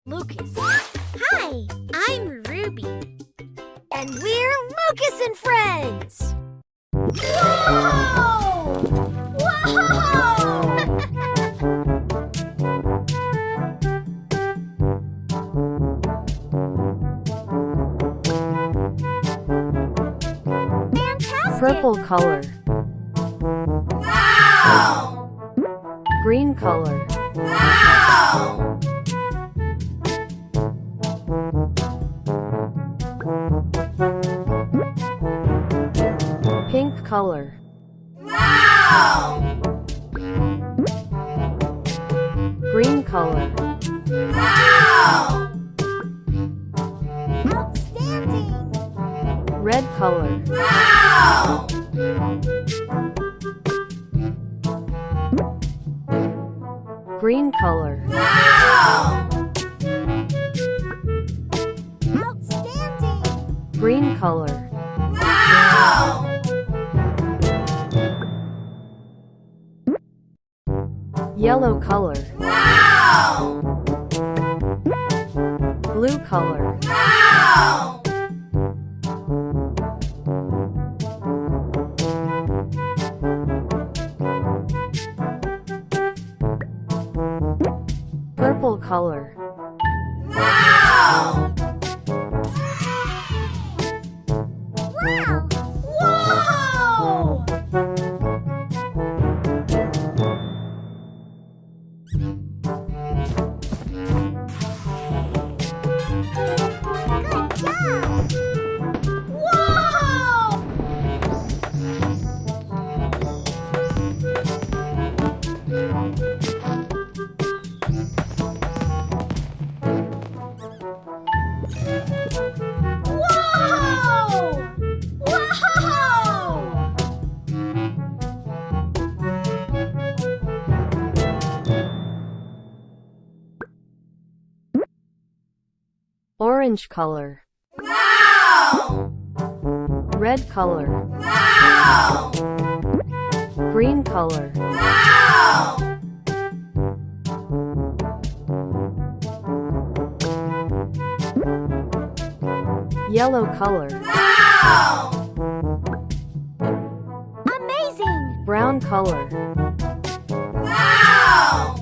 Lucas. Hi, I'm Ruby. And we're Lucas and Friends! Whoa! Whoa! Fantastic! Purple color. Wow! Green color. Wow! Pink color. Wow! Green color. Wow! Outstanding! Red color. Wow! Green color. Wow! Outstanding! Green color. Wow! Yellow color. Wow! Blue color. Wow! Purple color. Wow! Wow! Whoa! Good job! Whoa! Whoa! Whoa! Orange color. Wow! Red color. Wow! Green color. Wow! Yellow color. Wow! Amazing! Brown color. Wow!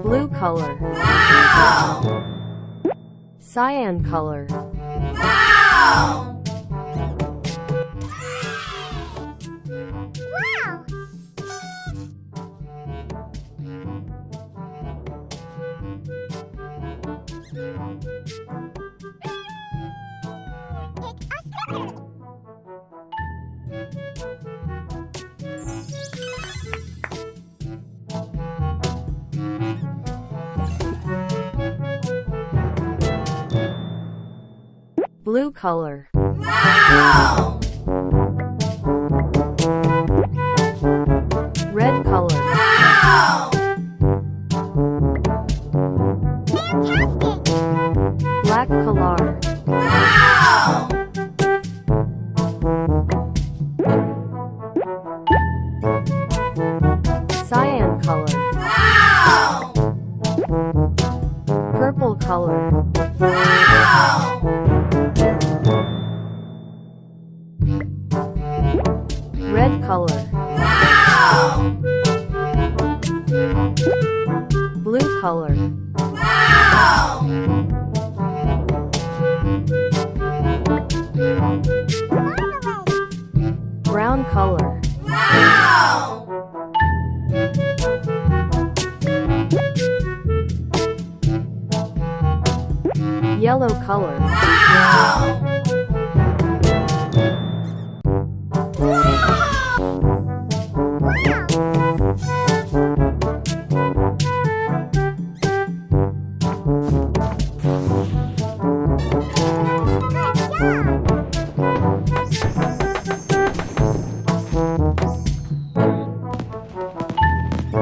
Blue color. Wow! Cyan color. Wow! Wow! Pick a star. Blue color. Wow! Red color. Wow! Fantastic! Black color. Wow! Cyan color. Wow! Purple color. Wow! Red color. Wow! Blue color. Wow! Brown color. Wow! Yellow color. Wow!